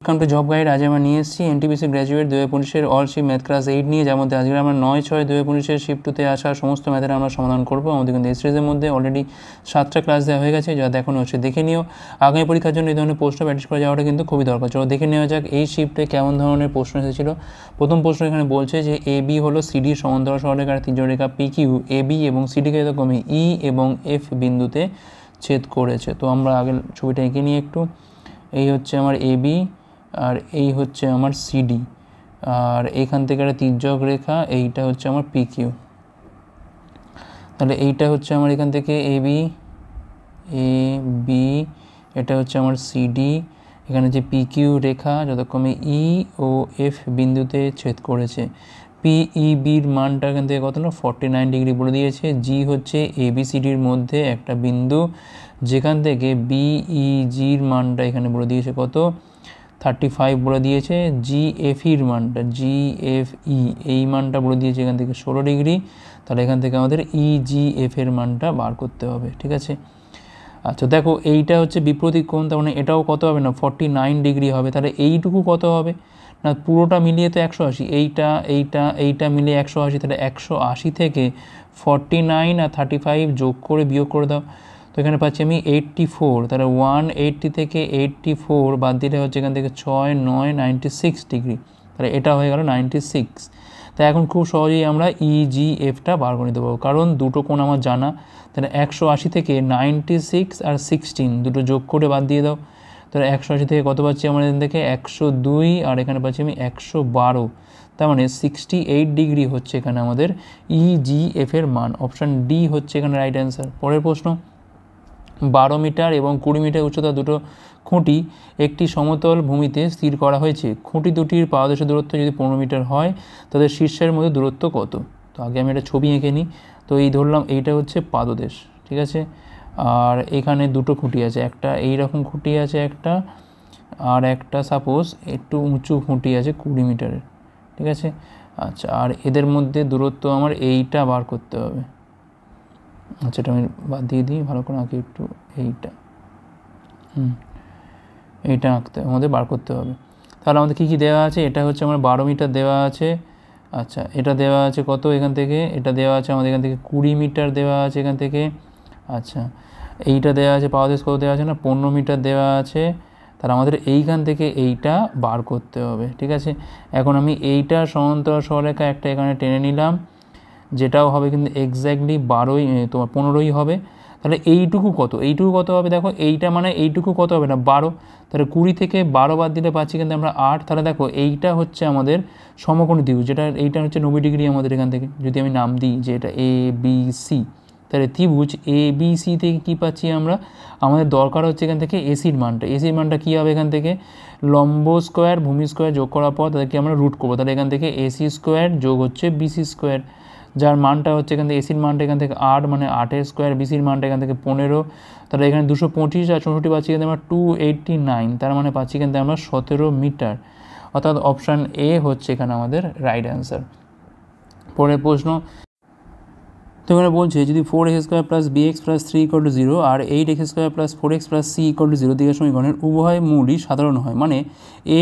Welcome to job guide. আজ আমরা নিয়ে এসেছি এনটিপিসি গ্র্যাজুয়েট 2025-এর অল শিফট ম্যাথ ক্লাস 8 নিয়ে, যার মধ্যে আজকে আমরা 9/6/2025-এর শিফট 2-তে আসা সমস্ত ম্যাথের আমরা সমাধান করবো। আমাদের কিন্তু এই সিরিজের মধ্যে অলরেডি 7টা ক্লাস দেওয়া হয়ে গেছে, যা দেখানো হচ্ছে দেখে নিও। আগামী পরীক্ষার জন্য এই ধরনের প্রশ্ন প্র্যাকটিস করে যাওয়াটা কিন্তু খুবই দরকার। চলো দেখে নেওয়া যাক এই শিফটে কেমন ধরনের প্রশ্ন এসেছিল। প্রথম প্রশ্ন এখানে বলছে যে এ বি হলো সিডির সমান্তরাল সরলরেখার তীর্যরেখা পি কিউ এ বি এবং সিডিকে যথাক্রমে ই এবং এফ বিন্দুতে ছেদ করেছে। তো আমরা আগে ছবিটা এঁকে নিই একটু। এই হচ্ছে আমার এ বি আর এই হচ্ছে আমার সিডি, আর এইখান থেকে একটা তির্যক রেখা, এইটা হচ্ছে আমার পি কিউ। তাহলে এইটা হচ্ছে আমার এখান থেকে এ বি, এটা হচ্ছে আমার সিডি, এখানে যে পি কিউ রেখা যথাক্রমে ই ও এফ বিন্দুতে ছেদ করেছে। পিইবির মানটা এখান থেকে কত না 49 ডিগ্রি বলে দিয়েছে। জি হচ্ছে এবিসিডির মধ্যে একটা বিন্দু, যেখান থেকে বিইজির মানটা এখানে বলে দিয়েছে কত 35 বলে দিয়েছে। জিএফইর মানটা জিএফই এই মানটা বলে দিয়েছে এখান থেকে 16 ডিগ্রি। তাহলে এখান থেকে আমাদের ইজিএফের মানটা বার করতে হবে, ঠিক আছে। আচ্ছা দেখো, এইটা হচ্ছে বিপরীত কোণ, তার মানে এটাও কত হবে না 49 ডিগ্রি হবে। তাহলে এইটুকু কত হবে না, পুরোটা মিলিয়ে তো 180, এইটা মিলিয়ে 180। তাহলে 180 থেকে 49 আর 35 যোগ করে বিয়োগ করে দাও। তো এখানে পাচ্ছি আমি 84। তাহলে 180 থেকে 84 বাদ দিলে হচ্ছে এখান থেকে 6 9 96 ডিগ্রি। তাহলে এটা হয়ে গেল 96। তাই এখন খুব সহজেই আমরা ইজিএফটা বার করে নিতে পারবো, কারণ দুটো কোণ আমার জানা। তাহলে 180 থেকে 96 আর 16 দুটো যোগ করে বাদ দিয়ে দাও। তাহলে 180 থেকে কত পাচ্ছি আমরা এখান থেকে 102, আর এখানে পাচ্ছি আমি 112। তার মানে 68 ডিগ্রি হচ্ছে এখানে আমাদের ইজিএফের মান। অপশান ডি হচ্ছে এখানে রাইট অ্যান্সার। পরের প্রশ্ন, 12 মিটার এবং 20 মিটার উচ্চতা দুটো খুঁটি একটি সমতল ভূমিতে স্থির করা হয়েছে। খুঁটি দুটির পাদদেশের দূরত্ব যদি 15 মিটার হয়, তাদের শীর্ষের মধ্যে দূরত্ব কত? তো আগে আমি একটা ছবি এঁকে নিই। তো এই ধরলাম এইটা হচ্ছে পাদদেশ, ঠিক আছে। আর এখানে দুটো খুঁটি আছে, একটা এইরকম খুঁটি আছে একটা, আর একটা সাপোজ একটু উঁচু খুঁটি আছে 20 মিটারের, ঠিক আছে। আচ্ছা, আর এদের মধ্যে দূরত্ব আমার এইটা বার করতে হবে। আচ্ছা, এটা আমি বাদ দিয়ে দিই, ভালো করে আঁকি একটু। এইটা আঁকতে আমাদের বার করতে হবে। তাহলে আমাদের কী কী দেওয়া আছে? এটা হচ্ছে আমার 12 মিটার দেওয়া আছে। আচ্ছা, এটা দেওয়া আছে কত এখান থেকে? এটা দেওয়া আছে আমাদের এখান থেকে 20 মিটার দেওয়া আছে এখান থেকে। আচ্ছা, এইটা দেওয়া আছে পাদদেশ কত দেওয়া আছে না 15 মিটার দেওয়া আছে। তাহলে আমাদের এইখান থেকে এইটা বার করতে হবে, ঠিক আছে। এখন আমি এইটা সমান্তরাল সরলরেখা একটা এখানে টেনে নিলাম, যেটাও হবে কিন্তু এক্স্যাক্টলি 15ই হবে। তাহলে এইটুকু কত হবে? দেখো এইটা মানে এইটুকু কত হবে না 12। তাহলে 20 থেকে 12 বাদ দিলে পাচ্ছি কিন্তু আমরা 8। তাহলে দেখো এইটা হচ্ছে আমাদের সমকোণী ত্রিভুজ, যেটা এইটা হচ্ছে 90 ডিগ্রি আমাদের এখান থেকে। যদি আমি নাম দিই যে এটা এ বি সি, তাহলে ত্রিভুজ এ বি সি থেকে কী পাচ্ছি আমরা? আমাদের দরকার হচ্ছে এখান থেকে এসির মানটা কী হবে? এখান থেকে লম্ব স্কোয়ার ভূমি স্কোয়ার যোগ করার পর তাদেরকে আমরা রুট করবো। তাহলে এখান থেকে এসি স্কোয়ার যোগ হচ্ছে বিসি স্কোয়ার, যার মানটা হচ্ছে এখান থেকে এসির মানটা এখান থেকে 8, মানে 8-এর স্কোয়ার, বিসির মানটা এখান থেকে 15। তাহলে এখানে 225 আর 64 পাচ্ছি কিন্তু আমরা 289, তার মানে পাচ্ছি কিন্তু আমরা 17 মিটার। অর্থাৎ অপশান এ হচ্ছে এখানে আমাদের রাইট অ্যান্সার। পরের প্রশ্ন, তো এখানে বলছে যদি 4x² + bx + 3 = 0 আর 8x² + 4x + c = 0 দিকের সমীকরণের উভয় মূলই সাধারণ হয়, মানে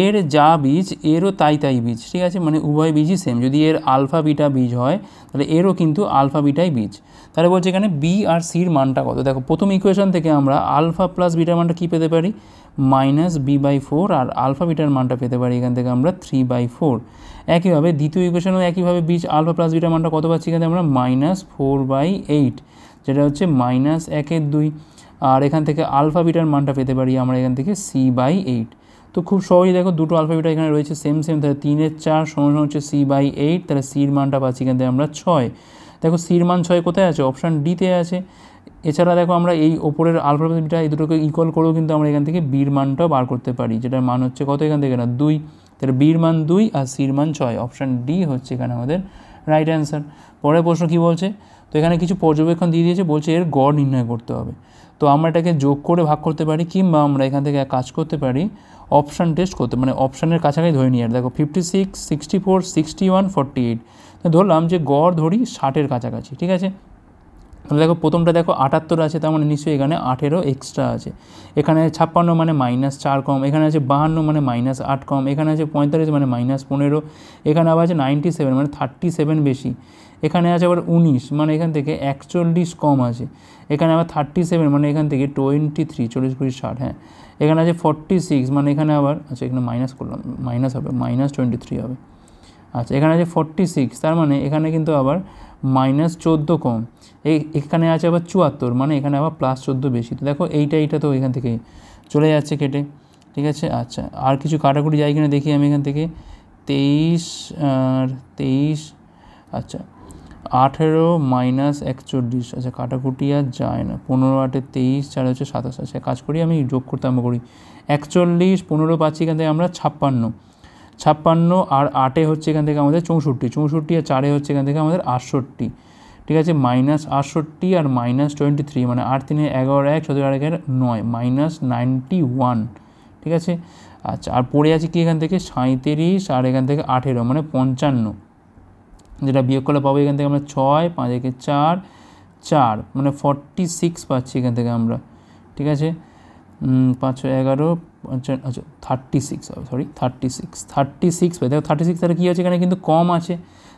এর যা বীজ এরও তাই বীজ, ঠিক আছে। মানে উভয় বীজই সেম। যদি এর আলফা বিটা বীজ হয়, তাহলে এরও কিন্তু আলফা বিটাই বীজ। তাহলে বলছে এখানে বি আর সির মানটা কত? দেখো, প্রথম ইকুয়েশন থেকে আমরা আলফা প্লাস বিটার মানটা কী পেতে পারি? -b/4, আর আলফা বিটার মানটা পেতে পারি এখান থেকে আমরা 3/4। একইভাবে দ্বিতীয় ইকুয়েশনও একইভাবে বীজ আলফা প্লাস বিটার মানটা কত পাচ্ছি? এখানে আমরা -4/8, যেটা হচ্ছে -1/2। আর এখান থেকে আলফা বিটার মানটা পেতে পারি আমরা এখান থেকে c/8। তো খুব সহজেই দেখো, দুটো আলফা বিটা এখানে রয়েছে সেম। তাহলে 3/4 = হচ্ছে c/8। তাহলে সির মানটা পাচ্ছি এখান থেকে আমরা 6। দেখো সির মান 6 কোথায় আছে? অপশান ডিতে আছে। এছাড়া দেখো আমরা এই ওপরের আলফা বিটা এই দুটোকে ইকুয়াল করেও কিন্তু আমরা এখান থেকে বির মানটাও বার করতে পারি, যেটার মান হচ্ছে কত এখান থেকে না 2। তাহলে বির মান 2 আর সির মান 6। অপশান ডি হচ্ছে এখানে আমাদের রাইট অ্যান্সার। পরের প্রশ্ন কী বলছে? তো এখানে কিছু পর্যবেক্ষণ দিয়ে দিয়েছে, বলছে এর গড় নির্ণয় করতে হবে। তো আমরা এটাকে যোগ করে ভাগ করতে পারি, কিংবা আমরা এখান থেকে কাজ করতে পারি অপশান টেস্ট করতে, মানে অপশানের কাছাকাছি ধরে নিয়ে। আর দেখো 56, 64, 61, 48, ধরলাম যে গড় ধরি 60-এর কাছাকাছি, ঠিক আছে। তাহলে দেখো প্রথমটা দেখো 78 আছে, তার মানে নিশ্চয়ই এখানে 18 এক্সট্রা আছে। এখানে 56 মানে -4 কম, এখানে আছে 52 মানে -8 কম, এখানে আছে 45 মানে -15, এখানে আবার আছে 97 মানে 37 বেশি, এখানে আছে আবার 19 মানে এখান থেকে 41 কম আছে, এখানে আবার 37 মানে এখান থেকে 23, 40 20 60, হ্যাঁ এখানে আছে 46 মানে এখানে আবার, আচ্ছা এখানে মাইনাস করলাম, মাইনাস হবে -23 হবে। আচ্ছা এখানে আছে 46, তার মানে এখানে কিন্তু আবার -14 কম, এখানে আছে আবার 74 মানে এখানে আবার +14 বেশি। তো দেখো এইটা তো এখান থেকে চলে যাচ্ছে কেটে, ঠিক আছে। আচ্ছা আর কিছু কাটাকুটি যায় কিনা দেখি আমি এখান থেকে, 23 আর 23, আচ্ছা 18 - 41, আচ্ছা কাটাকুটি আর যায় না, 15 8 23, 4 হচ্ছে 27, আচ্ছা কাজ করি আমি যোগ করতে আরম্ভ করি, 41 15 পাচ্ছি এখান থেকে আমরা 56 আর 8 হচ্ছে এখান থেকে আমাদের 64 আর 4 হচ্ছে এখান থেকে আমাদের 68, ঠিক আছে, -68 আর -23 মানে 8 3 11 1 14 1 9 -91, ঠিক আছে। আচ্ছা আর পড়ে আছে কি এখান থেকে 37 আর এখান থেকে 18 মানে 55, যেটা বিয়োগ করলে পাবো এখান থেকে আমরা 6 5 1 4 4 মানে 46 পাচ্ছি এখান থেকে আমরা, ঠিক আছে। 5 6 11, আচ্ছা 36 হবে, সরি 36 পাই। দেখো 36 তাহলে কী আছে এখানে কিন্তু কম আছে,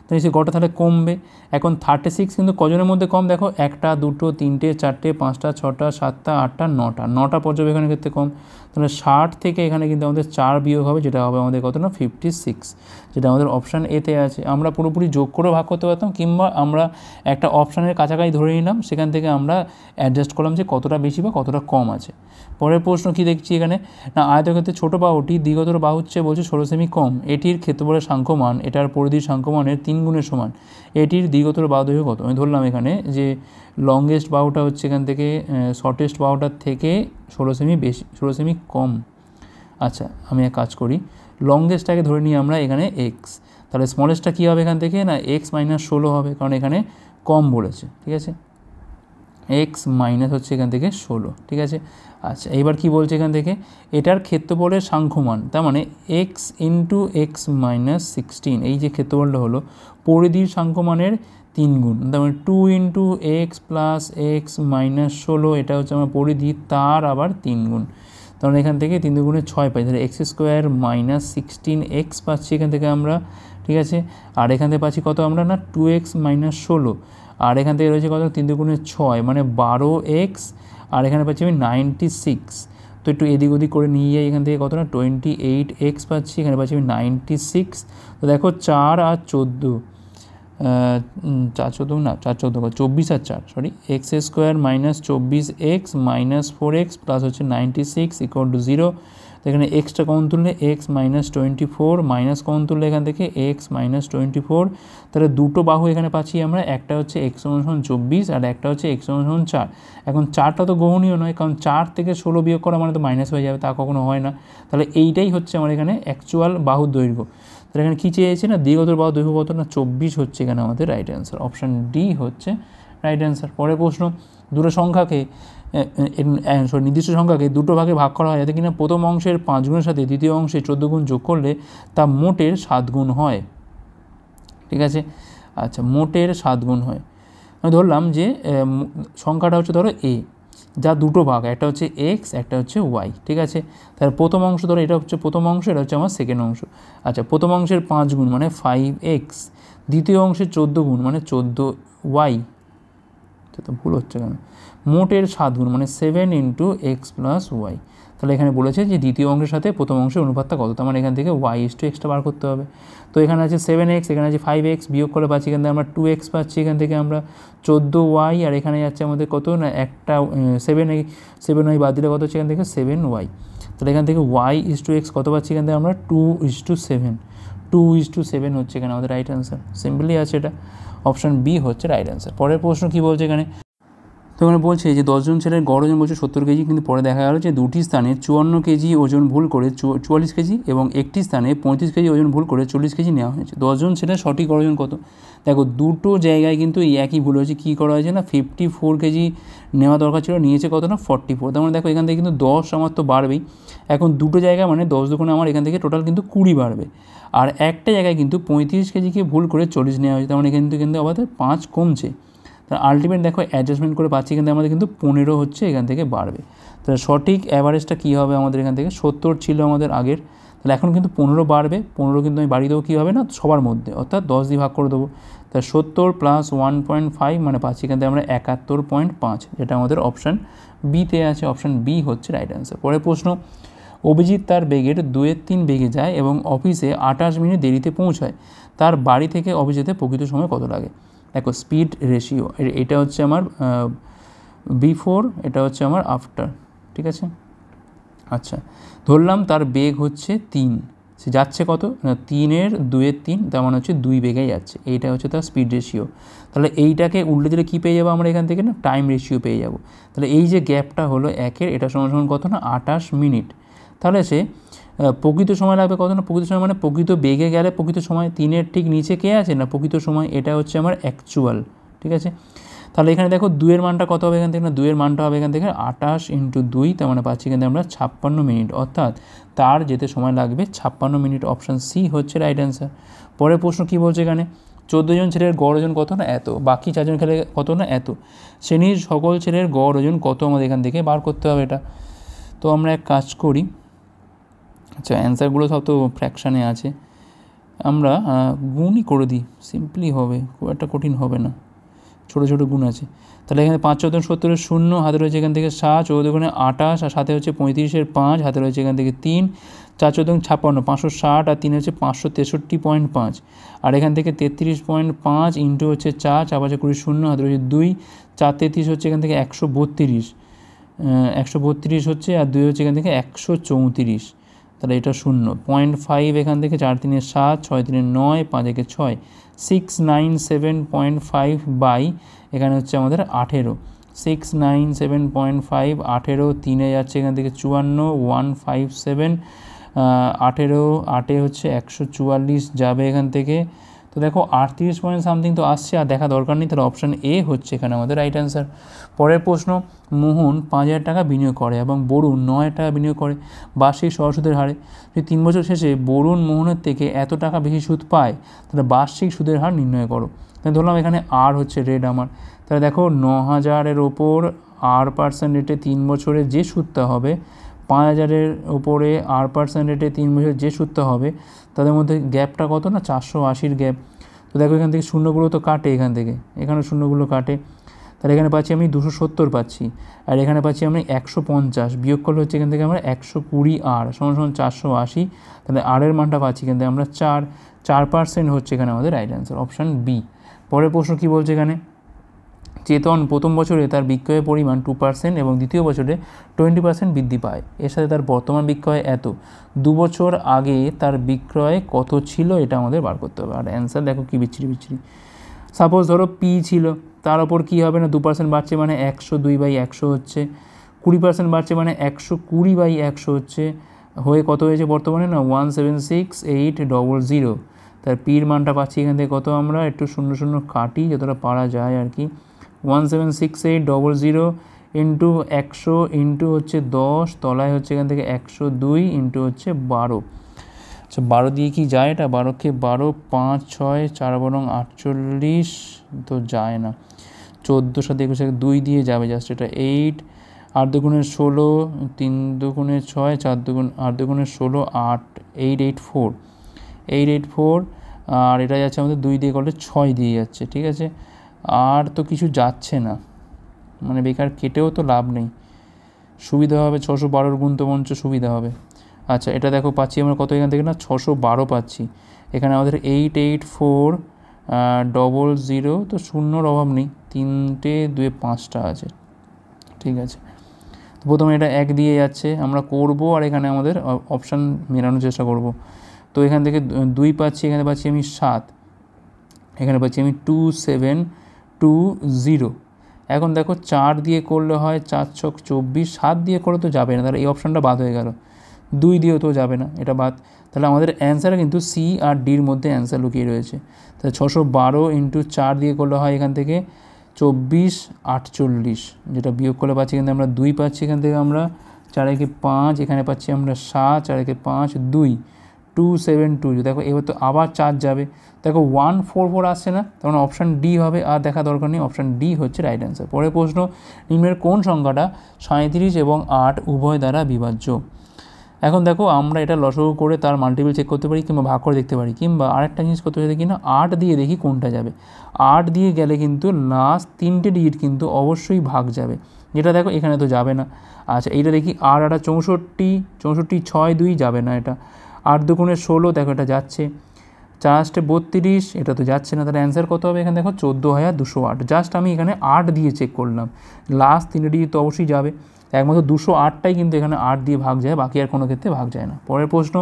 তাই সে গটা তাহলে কমবে। এখন 36 কিন্তু কজনের মধ্যে কম, দেখো 1 2 3 4 5 6 7 8 9টা পর্যবেক্ষণের ক্ষেত্রে কম। তাহলে 60 থেকে এখানে কিন্তু আমাদের 4 বিয়োগ হবে, যেটা হবে আমাদের কত না 56, যেটা আমাদের অপশান এতে আছে। আমরা পুরোপুরি যোগ করে ভাগ করতে পারতাম, কিংবা আমরা একটা অপশানের কাছাকাছি ধরে নিলাম, সেখান থেকে আমরা অ্যাডজাস্ট করলাম যে কতটা বেশি বা কতটা কম আছে। পরের প্রশ্ন কি দেখছি এখানে না, আয়তক্ষেত্রে ছোটো বাহুটি দ্বিগতর বাহুর চেয়ে বলছে 16 সেমি কম, এটির ক্ষেত্রফলের সাংখ্যমান এটার পরিধির সাংখ্যমানের 3 গুণের সমান, এটির দ্বিগতর বাহু দৈর্ঘ্য কত? আমি ধরলাম এখানে যে লংগেস্ট বাহুটা হচ্ছে এখান থেকে শর্টেস্ট বাহুটার থেকে 16 সেমি বেশি, 16 সেমি কম। আচ্ছা আমি এক কাজ করি, লংগেস্টটাকে ধরে নিই আমরা এখানে এক্স, তাহলে স্মলেস্টটা কী হবে এখান থেকে না এক্স -16 হবে, কারণ এখানে কম বলেছে, ঠিক আছে, এক্স মাইনাস হচ্ছে এখান থেকে 16, ঠিক আছে। আচ্ছা এইবার কি বলছে এখান থেকে, এটার ক্ষেত্রফলের সাংখ্যমান, তার মানে এক্স ইন্টু এক্স -16, এই যে ক্ষেত্রফলটা হলো পরিধির সাংখ্যমানের 3 গুণ, তার মানে 2 ইন্টু এক্স প্লাস এক্স -16, এটা হচ্ছে আমার পরিধি, তার আবার 3 গুণ, তাহলে এখান থেকে 3 গুণে 6 পাই, তাহলে এক্স স্কোয়ার -16 এক্স পাচ্ছি এখান থেকে আমরা, ঠিক আছে। আর এখান থেকে পাচ্ছি কত আমরা না 2x -16, আর এখান থেকে রয়েছে কত 3 গুণে 6 মানে 12x, আর এখানে পাচ্ছি আমি 96, তো একটু এদিক ওদিক করে নিয়ে যাই, এখান থেকে কত না 28x পাচ্ছি, এখানে পাচ্ছি আমি 96, তো দেখো 4 আর 14, 4 14 না 4 14 24 আর 4 sorry, x square -24x -4x plus হচ্ছে 96 = 0, তো এখানে এক্সটা কমন তুললে এক্স -24 মাইনাস কমন তুললে এখান থেকে এক্স -24, তাহলে দুটো বাহু এখানে পাচ্ছি আমরা, একটা হচ্ছে এক্স = 24 আর একটা হচ্ছে এক্স = 4। এখন 4টা তো গ্রহণীয় নয়, কারণ 4 থেকে 16 বিয়োগ করা মানে তো মাইনাস হয়ে যাবে, তা কখনো হয় না, তাহলে এইটাই হচ্ছে আমার এখানে অ্যাকচুয়াল বাহুর দৈর্ঘ্য। তাহলে এখানে কী চেয়েছে না দ্বিগতর বাহুর দৈর্ঘ্য কত না 24 হচ্ছে এখানে আমাদের রাইট অ্যান্সার, অপশান ডি হচ্ছে রাইট অ্যান্সার। পরের প্রশ্ন, দুটো সংখ্যাকে নির্দিষ্ট সংখ্যাকে দুটো ভাগে ভাগ করা হয়, যাতে কিনা প্রথম অংশের 5 গুণের সাথে দ্বিতীয় অংশে 14 গুণ যোগ করলে তা মোটের 7 গুণ হয়, ঠিক আছে। আচ্ছা মোটের 7 গুণ হয়, আমি ধরলাম যে সংখ্যাটা হচ্ছে ধরো এ, যা দুটো ভাগ, একটা হচ্ছে এক্স একটা হচ্ছে ওয়াই, ঠিক আছে। তাহলে প্রথম অংশ ধরো এটা হচ্ছে প্রথম অংশ, এটা হচ্ছে আমার সেকেন্ড অংশ। আচ্ছা প্রথম অংশের 5 গুণ মানে 5x, দ্বিতীয় অংশের 14 গুণ মানে 14y, তো ভুল হচ্ছে কেন, মোটের 7 গুণ মানে 7 × x + y। তাহলে এখানে বলেছে যে দ্বিতীয় অংশের সাথে প্রথম অংশের অনুপাতটা কত, তার মানে এখান থেকে y/x বার করতে হবে। তো এখানে আছে 7x, এখানে আছে 5x, বিয়োগ করে পাচ্ছি এখান থেকে আমরা 2x পাচ্ছি, এখান থেকে আমরা 14y, আর এখানে যাচ্ছে আমাদের কত না একটা 7y বাদ দিলে কত হচ্ছে এখান থেকে 7y, তাহলে এখান থেকে y/x কত পাচ্ছি এখান থেকে আমরা 2:7, 2:7 হচ্ছে এখানে আমাদের রাইট অ্যান্সার, সিম্পলি আছে এটা, অপশান বি হচ্ছে রাইট অ্যান্সার। পরের প্রশ্ন কী বলছে এখানে, তো এখানে বলছে যে 10 জন ছেলের গড় ওজন বলছে 70 কেজি, কিন্তু পরে দেখা গেল যে দুটি স্থানে 54 কেজি ওজন ভুল করে 44 কেজি এবং একটি স্থানে 35 কেজি ওজন ভুল করে 40 কেজি নেওয়া হয়েছে। 10 জন ছেলের সঠিক গড় ওজন কত? দেখো দুটো জায়গায় কিন্তু এই একই ভুল হয়েছে, কী করা হয়েছে না 54 কেজি নেওয়া দরকার ছিল, নিয়েছে কত না 44, তার মানে দেখো এখান থেকে কিন্তু 10 আমার তো বাড়বেই, এখন দুটো জায়গায় মানে 10 দুগুণে আমার এখান থেকে টোটাল কিন্তু 20 বাড়বে, আর একটা জায়গায় কিন্তু 35 কেজিকে ভুল করে 40 নেওয়া হয়েছে, তার মানে কিন্তু আমাদের 5 কমছে, তাহলে আলটিমেট দেখো অ্যাডজাস্টমেন্ট করে পাচ্ছি কিন্তু আমাদের কিন্তু 15 হচ্ছে এখান থেকে বাড়বে। তাহলে সঠিক অ্যাভারেজটা কী হবে আমাদের এখান থেকে 70 ছিল আমাদের আগের, তাহলে এখন কিন্তু 15 বাড়বে। 15 কিন্তু আমি বাড়িয়ে দেবো কী হবে না সবার মধ্যে, অর্থাৎ 10 দিয়ে ভাগ করে দেবো। তাহলে 70 প্লাস 1.5 মানে পাচ্ছি এখান থেকে আমরা 71.5, যেটা আমাদের অপশান বিতে আছে। অপশান বি হচ্ছে রাইট অ্যান্সার। পরের প্রশ্ন, অভিজিৎ তার বেগের 2/3 বেগে যায় এবং অফিসে 28 মিনিট দেরিতে পৌঁছায়, তার বাড়ি থেকে অফিস যেতে প্রকৃত সময় কত লাগে? দেখো স্পিড রেশিও, এটা হচ্ছে আমার বিফোর, এটা হচ্ছে আমার আফটার, ঠিক আছে। আচ্ছা, ধরলাম তার বেগ হচ্ছে 3, সে যাচ্ছে কত না 3-এর 2/3, তার মানে হচ্ছে 2 বেগে যাচ্ছে, এইটা হচ্ছে তার স্পিড রেশিও। তাহলে এইটাকে উল্টে দিলে কী পেয়ে যাবো আমরা এখান থেকে না টাইম রেশিও পেয়ে যাবো। তাহলে এই যে গ্যাপটা হলো 1-এর, এটা সমান সমান কত না 28 মিনিট। তাহলে সে প্রকৃত সময় লাগবে কত না, প্রকৃত সময় মানে প্রকৃত বেগে গেলে প্রকৃত সময় 3-এর ঠিক নিচে কে আছে না প্রকৃত সময়, এটা হচ্ছে আমার অ্যাকচুয়াল, ঠিক আছে। তাহলে এখানে দেখো 2-এর মানটা কত হবে এখান থেকে না, 2-এর মানটা হবে এখান থেকে 28 × 2, তার মানে পাচ্ছি এখান থেকে আমরা 56 মিনিট, অর্থাৎ তার যেতে সময় লাগবে 56 মিনিট। অপশান সি হচ্ছে রাইট অ্যান্সার। পরের প্রশ্ন কী বলছে এখানে, 14 জন ছেলের গড় ওজন কত না এত, বাকি 4 জন ছেলে কত না এত, শ্রেণীর সকল ছেলের গড় ওজন কত আমাদের এখান থেকে বার করতে হবে এটা। তো আমরা এক কাজ করি, আচ্ছা অ্যান্সারগুলো সব তো ফ্র্যাকশানে আছে, আমরা গুণই করে দিই, সিম্পলি হবে, খুব একটা কঠিন হবে না, ছোটো ছোটো গুণ আছে। তাহলে এখানে 5 × 70 শূন্য, হাতে রয়েছে এখান থেকে 7, 14 × 28, আর সাথে হচ্ছে 35-এর 5, হাতে রয়েছে এখান থেকে 3, 4 × 14 56, 560, আর 3 হচ্ছে 563.5, আর এখান থেকে 33.5 ইন্টু হচ্ছে 4, 4 5 20 শূন্য, হাতে রয়েছে 2, 4 33 হচ্ছে এখান থেকে 132, 132 হচ্ছে, আর 2 হচ্ছে এখান থেকে 134, তাহলে এটা 0.5 এখান থেকে 4 × 3 = 7, 6 × 3 = 9, 5 × 6 697.5 বাই এখানে হচ্ছে আমাদের 18, 697.5, 18 3-এ যাচ্ছে এখান থেকে 54, 157, 18 8-এ হচ্ছে 144 যাবে এখান থেকে। তো দেখো 38 পয়েন্ট সামথিং তো আসছে, আর দেখা দরকার নেই, তাহলে অপশান এ হচ্ছে এখানে আমাদের রাইট অ্যান্সার। পরের প্রশ্ন, মোহন 5,000 টাকা বিনিয়োগ করে এবং বরুণ 9,000 টাকা বিনিয়োগ করে বার্ষিক সহসুদের হারে। যদি 3 বছর শেষে বরুণ মোহনের থেকে এত টাকা বেশি সুদ পায়, তাহলে বার্ষিক সুদের হার নির্ণয় করো। তাহলে ধরলাম এখানে আর হচ্ছে রেড আমার, তাহলে দেখো 9,000-এর ওপর R% রেটে 3 বছরে যে সুদটা হবে, 5,000-এর ওপরে R% রেটে 3 বছরে যে সুদটা হবে, তাদের মধ্যে গ্যাপটা কত না 480-র গ্যাপ। তো দেখো এখান থেকে শূন্যগুলো তো কাটে, এখান থেকে এখানে শূন্যগুলো কাটে, তাহলে এখানে পাচ্ছি আমি 270 পাচ্ছি, আর এখানে পাচ্ছি আমি 150, বিয়োগ করলে হচ্ছে এখান থেকে আমরা 120 R সমান 480, তাহলে R-এর মানটা পাচ্ছি এখান থেকে আমরা 4% হচ্ছে এখানে আমাদের রাইট অ্যান্সার, অপশান বি। পরের প্রশ্ন কী বলছে এখানে, চেতন প্রথম বছরে তার বিক্রয়ের পরিমাণ 2% এবং দ্বিতীয় বছরে 20% বৃদ্ধি পায়, এর সাথে তার বর্তমান বিক্রয় এত, 2 বছর আগে তার বিক্রয় কত ছিল, এটা আমাদের বার করতে হবে। আর অ্যান্সার দেখো কী বিচ্ছিরি। সাপোজ ধরো পি ছিল, তার ওপর কী হবে না 2% বাড়ছে মানে 102/100 হচ্ছে, 20% বাড়ছে মানে 120/100 হচ্ছে, হয়ে কত হয়েছে বর্তমানে না 176,800। তার পির মানটা পাচ্ছি এখান থেকে কত, আমরা একটু 0 কাটি যতটা পারা যায় আর কি, 176,800 ইন্টু 100 ইন্টু হচ্ছে 10, তলায় হচ্ছে এখান থেকে 102 ইন্টু হচ্ছে 12। আচ্ছা 12 দিয়ে কি যায় এটা, 12কে 12, 5 6 4 বরং 48 তো যায় না, 14 সাথে 21 2 দিয়ে যাবে জাস্ট, এটা 8, 8 দুগুণে 16, 3 দুগুণে 6, 4 দুগুণে 16, 8, 884, আর এটা যাচ্ছে আমাদের 2 দিয়ে করলে 6 দিয়ে যাচ্ছে, ঠিক আছে। আর তো কিছু যাচ্ছে না, মানে বেকার কেটেও তো লাভ নেই, সুবিধা হবে 612-র গুণ তো মঞ্চ সুবিধা হবে। আচ্ছা এটা দেখো পাচ্ছি আমরা কত এখান থেকে না 612 পাচ্ছি, এখানে আমাদের 88400, তো শূন্যর অভাব নেই, 3টে 2 5টা আছে, ঠিক আছে। তো প্রথমে এটা 1 দিয়ে যাচ্ছে আমরা করব, আর এখানে আমাদের অপশান মেলানোর চেষ্টা করব। তো এখান থেকে 2 পাচ্ছি, এখানে পাচ্ছি আমি 7, এখানে পাচ্ছি আমি 2720। এখন দেখো 4 দিয়ে করলে হয় 4 ছক 24, 7 দিয়ে করলে তো যাবে না, তাহলে এই অপশানটা বাদ হয়ে গেল, 2 দিয়েও তো যাবে না, এটা বাদ। তাহলে আমাদের অ্যান্সারে কিন্তু সি আর ডির মধ্যে অ্যান্সার লুকিয়ে রয়েছে। তাহলে 612 ইন্টু 4 দিয়ে করলে হয় এখান থেকে 2448, যেটা বিয়োগ করলে পাচ্ছি কিন্তু আমরা 2 পাচ্ছি এখান থেকে আমরা, 4 একে 5, এখানে পাচ্ছি আমরা 7, 4 একে 5 2, 2720, দেখো এবার তো আবার 4 যাবে, দেখো 144 আসছে না, তখন অপশান ডি হবে, আর দেখা দরকার নেই, অপশান ডি হচ্ছে রাইট অ্যান্সার। পরের প্রশ্ন, নিম্নের কোন সংখ্যাটা 37 এবং 8 উভয় দ্বারা বিভাজ্য? এখন দেখো আমরা এটা লসাগু করে তার মাল্টিপল চেক করতে পারি, কিংবা ভাগ করে দেখতে পারি, কিংবা আরেকটা জিনিস করতে পারি কিনা 8 দিয়ে দেখি কোনটা যাবে। 8 দিয়ে গেলে কিন্তু লাস্ট 3টে ডিজিট কিন্তু অবশ্যই ভাগ যাবে, যেটা দেখো এখানে তো যাবে না। আচ্ছা এইটা দেখি, 8 8 64, 64 6 2 যাবে না, এটা 8 2 16, দেখো এটা যাচ্ছে। 4 32, এটা তো যাচ্ছে না, তাহলে অ্যান্সার কত হবে এখানে দেখো 14,208। জাস্ট আমি এখানে 8 দিয়ে চেক করলাম, লাস্ট 3টে ডিজিট তো অবশ্যই যাবে, একমাত্র 208টাই কিন্তু এখানে 8 দিয়ে ভাগ যায়, বাকি আর কোনো ক্ষেত্রে ভাগ যায় না। পরের প্রশ্ন,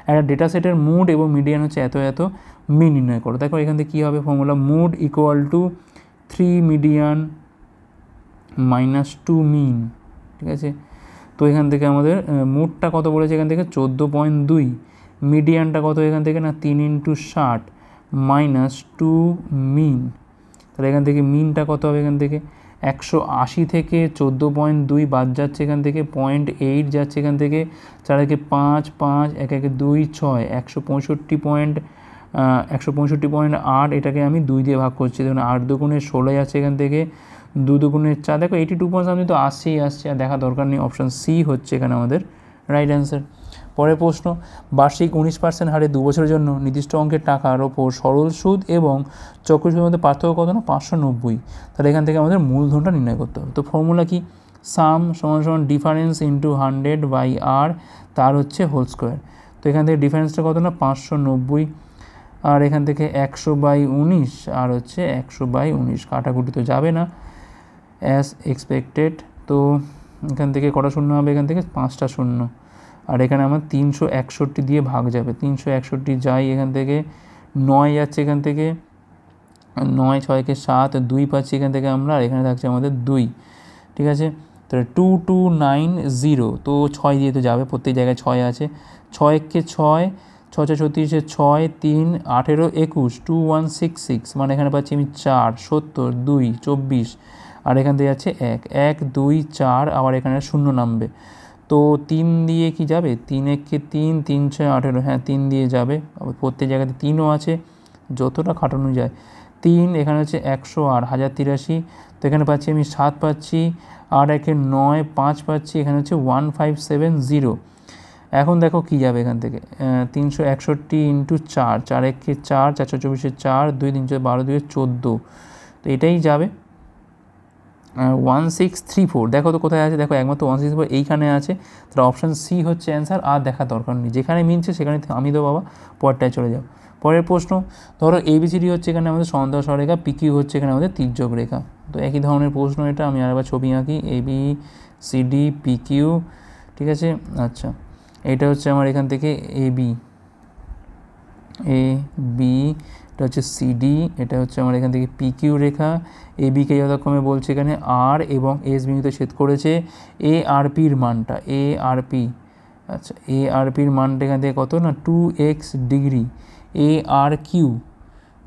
একটা ডেটা সেটের মুড এবং মিডিয়ান হচ্ছে এত এত, মিন নির্ণয় করো। দেখো এখান থেকে কী হবে formula, mode equal to 3 median minus 2 mean, ঠিক আছে। তো এখান থেকে আমাদের মুডটা কত বলেছে এখান থেকে 14.2, মিডিয়ানটা কত এখান থেকে না 3 × 60 মাইনাস 2 মিন, তাহলে এখান থেকে মিনটা কত হবে এখান থেকে 180 থেকে 14.2 বাদ যাচ্ছে এখান থেকে 0.8 যাচ্ছে এখান থেকে, 4 একে 5 5 1 একে 2 6, 165.8, এটাকে আমি 2 দিয়ে ভাগ করছি, দেখুন 8 2 16 যাচ্ছে এখান থেকে, 2 2 4, দেখো 82% তো আসছেই আসছে, আর দেখা দরকার নেই, অপশান সি হচ্ছে এখানে আমাদের রাইট অ্যান্সার। পরের প্রশ্ন, বার্ষিক 19% হারে 2 বছরের জন্য নির্দিষ্ট অঙ্কের টাকার ওপর সরল সুদ এবং চক্রসুদের মধ্যে পার্থক্য কত না 590, তাহলে এখান থেকে আমাদের মূলধনটা নির্ণয় করতে হবে। তো ফর্মুলা কি, সাম সমান সমান ডিফারেন্স ইন্টু 100/r, তার হচ্ছে হোল স্কোয়ার। তো এখান থেকে ডিফারেন্সটা কত না 590, আর এখান থেকে 100/19, আর হচ্ছে 100/19, কাটাকুটি তো যাবে না অ্যাজ এক্সপেক্টেড। তো এখান থেকে কটা শূন্য হবে, এখান থেকে 5টা শূন্য, আর এখানে আমার 361 দিয়ে ভাগ যাবে, 361 যাই এখান থেকে, 9 যাচ্ছে এখান থেকে, 9 6 কে 7 2 পাচ্ছি এখান থেকে আমরা, আর এখানে থাকছে আমাদের 2, ঠিক আছে। তাহলে 2290, তো 6 দিয়ে তো যাবে, প্রত্যেক জায়গায় 6 আছে, 6 কে 6 6 6 36, 6 3 18 21, 2166, মানে এখানে পাচ্ছি আমি 4 70 2 24, আর এখান থেকে যাচ্ছে 1 1 2 4, আবার এখানে শূন্য নামবে, তো 3 দিয়ে কি যাবে, 3 1 কে 3 3 6 18, হ্যাঁ 3 দিয়ে যাবে, আবার প্রত্যেক জায়গাতে 3ও আছে, যতটা খাটানো যায়। 3 এখানে হচ্ছে 100 আর 1083, তো এখানে পাচ্ছি আমি 7 পাচ্ছি, আর 1 9 5 পাচ্ছি, এখানে হচ্ছে 1570। এখন দেখো কি যাবে এখান থেকে, 361 ইন্টু 4, 4 1 কে 4 424 4 2 3 12 2 14, তো এটাই যাবে 1634। দেখো তো কোথায় আছে, দেখো একমাত্র 164 এইখানে আছে, তাহলে অপশান সি হচ্ছে অ্যান্সার, আর দেখা দরকার নেই, যেখানে মিলছে সেখানে আমি তো বাবা পরটায় চলে যাও। পরের প্রশ্ন, ধরো এবিসিডি হচ্ছে এখানে আমাদের সমান্তরাল সরলরেখা, পিকিউ হচ্ছে এখানে আমাদের তির্যক রেখা। তো একই ধরনের প্রশ্ন এটা, আমি আরেকবার ছবি আঁকি, ABCD PQ, ঠিক আছে। আচ্ছা এটা হচ্ছে আমার এখান থেকে AB, এটা হচ্ছে CD, এটা হচ্ছে আমার এখান থেকে PQ রেখা, ABকে যথাক্রমে বলছে এখানে R এবং S বিন্দুতে ছেদ করেছে, ARPর মানটা ARP, আচ্ছা ARPর মানটা এখান থেকে কত না 2x ডিগ্রি, ARQ,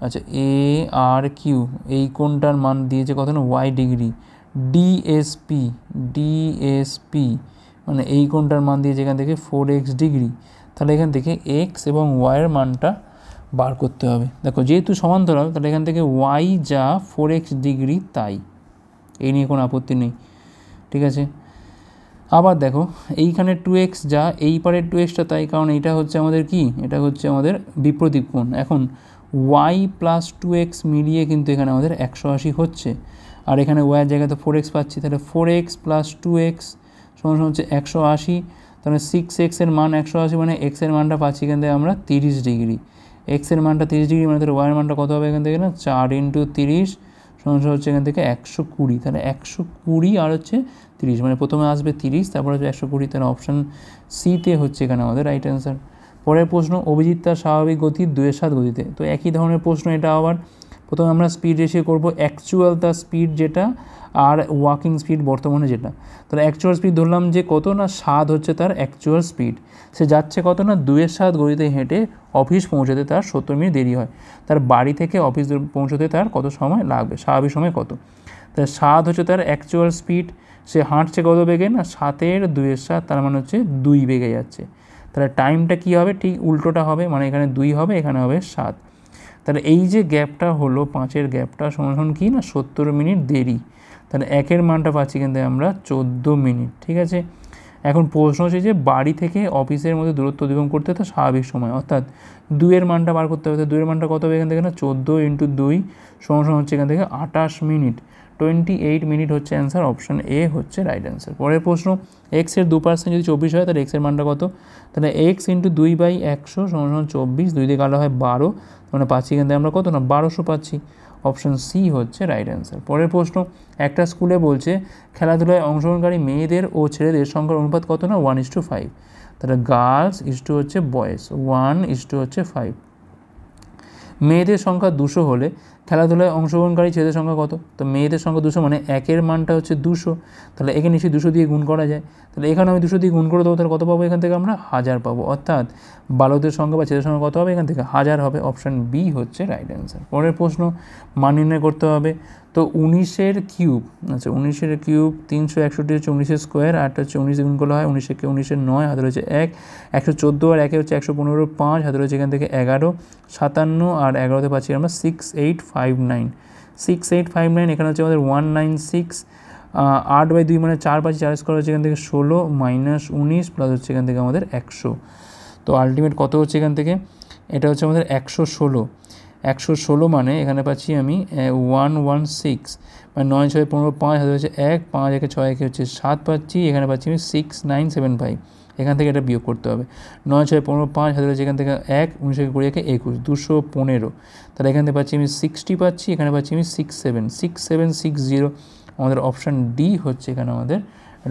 আচ্ছা ARQ এই কোণটার মান দিয়েছে কত না y ডিগ্রি, DSP মানে এই কোণটার মান দিয়েছে এখান থেকে 4x ডিগ্রি, তাহলে এখান থেকে x এবং y এর মানটা বার করতে হবে। দেখো যেহেতু সমান্তরাল, তাহলে এখান থেকে y যা 4x ডিগ্রি তাই, এই নিয়ে কোনো আপত্তি নেই, ঠিক আছে। আবার দেখো এইখানে 2x যা, এই পারের 2xটা তাই, কারণ এটা হচ্ছে আমাদের কি, এটা হচ্ছে আমাদের বিপরীত কোণ। এখন y প্লাস 2x মিলিয়ে কিন্তু এখানে আমাদের 180 হচ্ছে, আর এখানে y এর জায়গায় তো 4x পাচ্ছি, তাহলে 4x প্লাস 2x সমান হচ্ছে 180, তাহলে 6x এর মান 180, মানে x এর মানটা পাচ্ছি এখান থেকে আমরা 30 ডিগ্রি, x এর মানটা 30 ডিগ্রি, মানে তাহলে y এর মানটা কত হবে এখান থেকে না 4 × 30 সমস্যা হচ্ছে এখান থেকে 120, তাহলে 120 আর হচ্ছে 30, মানে প্রথমে আসবে 30, তারপরে হচ্ছে 120, তাহলে অপশান সিতে হচ্ছে এখানে আমাদের রাইট অ্যান্সার। পরের প্রশ্ন, অভিজিৎ তার স্বাভাবিক গতি 2/7 গতিতে, তো একই ধরনের প্রশ্ন এটা আবার, প্রথমে আমরা স্পিড রেশিও করবো, অ্যাকচুয়াল তার স্পিড যেটা আর ওয়াকিং স্পিড বর্তমানে যেটা, তাহলে অ্যাকচুয়াল স্পিড ধরলাম যে কত না 7 হচ্ছে তার অ্যাকচুয়াল স্পিড, সে যাচ্ছে কত না 2/7 গতিতে হেঁটে অফিস পৌঁছাতে তার 70 মিনিট দেরি হয়, তার বাড়ি থেকে অফিস পৌঁছতে তার কত সময় লাগবে, স্বাভাবিক সময় কত, তাহলে 7 হচ্ছে তার অ্যাকচুয়াল স্পিড, সে হাঁটছে কত বেগে না 7 এর 2/7, তার মানে হচ্ছে 2 বেগে যাচ্ছে, তাহলে টাইমটা কী হবে, ঠিক উল্টোটা হবে, মানে এখানে 2 হবে, এখানে হবে 7। তাহলে এই যে গ্যাপটা হলো 5-এর গ্যাপটা সমান কি না 70 মিনিট দেরি। তাহলে 1-এর মানটা পাচ্ছি কিন্তু আমরা 14 মিনিট। ঠিক আছে, এখন প্রশ্ন হচ্ছে যে বাড়ি থেকে অফিসের মধ্যে দূরত্ব অতিক্রম করতে তো স্বাভাবিক সময়, অর্থাৎ 2-এর মানটা বার করতে হবে। 2-এর মানটা কত হবে এখান থেকে না 14 × 2 সমান হচ্ছে এখান থেকে 28 মিনিট, 28 মিনিট হচ্ছে অ্যান্সার, অপশান এ হচ্ছে রাইট অ্যান্সার। পরের প্রশ্ন, এক্সের 2% যদি 24 হয় তাহলে এক্সের মানটা কত, তাহলে এক্স × 2/100 সমান 24, 2 দিয়ে কালো হয় 12, মানে পাচ্ছি এখান থেকে আমরা কত না 1200 পাচ্ছি, অপশান সি হচ্ছে রাইট অ্যান্সার। পরের প্রশ্ন, একটা স্কুলে বলছে খেলাধুলায় অংশগ্রহণকারী মেয়েদের ও ছেলেদের সংখ্যার অনুপাত কত না 1:5, তাহলে গার্লস ইস্টু হচ্ছে বয়েজ 1:5, মেয়েদের সংখ্যা 200 হলে খেলাধুলায় অংশগ্রহণকারী ছেলেদের সংখ্যা কত, তো মেয়েদের সংখ্যা 200 মানে 1-এর মানটা হচ্ছে 200, তাহলে এখানে নিশ্চয়ই 200 দিয়ে গুণ করা যায়, তাহলে এখানে আমি 200 দিয়ে গুণ করে দেবো, তাহলে কত পাবো এখান থেকে আমরা 1000 পাবো, অর্থাৎ বালকদের সংখ্যা বা ছেলেদের সংখ্যা কত হবে এখান থেকে 1000 হবে, অপশান বি হচ্ছে রাইট অ্যান্সার। পরের প্রশ্ন, মান নির্ণয় করতে হবে। তো 19-এর কিউব, আচ্ছা 19-এর কিউব 361 হচ্ছে 19-এর স্কোয়ার, আরটা হচ্ছে 19 গুণ করা হয় 19-এ 19-এর 9, হাতে রয়েছে 1, 114 আর 1 হচ্ছে 115, 5 হাতে রয়েছে এখান থেকে 11, 57 আর 11তে পাচ্ছি আমরা 6859, 6859, এখানে হচ্ছে আমাদের 196, 8/2 মানে 4 পাচ্ছি, 4 স্কোয়ার হচ্ছে এখান থেকে 16 - 19 প্লাস হচ্ছে এখান থেকে আমাদের 100, তো আলটিমেট কত হচ্ছে এখান থেকে, এটা হচ্ছে আমাদের 116 মানে এখানে পাচ্ছি আমি 116, মানে 9 6 15 5 হাতে হচ্ছে 1, 5 1 6 1 হচ্ছে 7 পাচ্ছি, এখানে পাচ্ছি আমি 6975, এখান থেকে এটা বিয়োগ করতে হবে, 9 6 15 5 হাতে রয়েছে এখান থেকে 1, 19 20 21 215, তাহলে এখান থেকে পাচ্ছি আমি 60 পাচ্ছি, এখানে পাচ্ছি আমি 6760, আমাদের অপশান ডি হচ্ছে এখানে আমাদের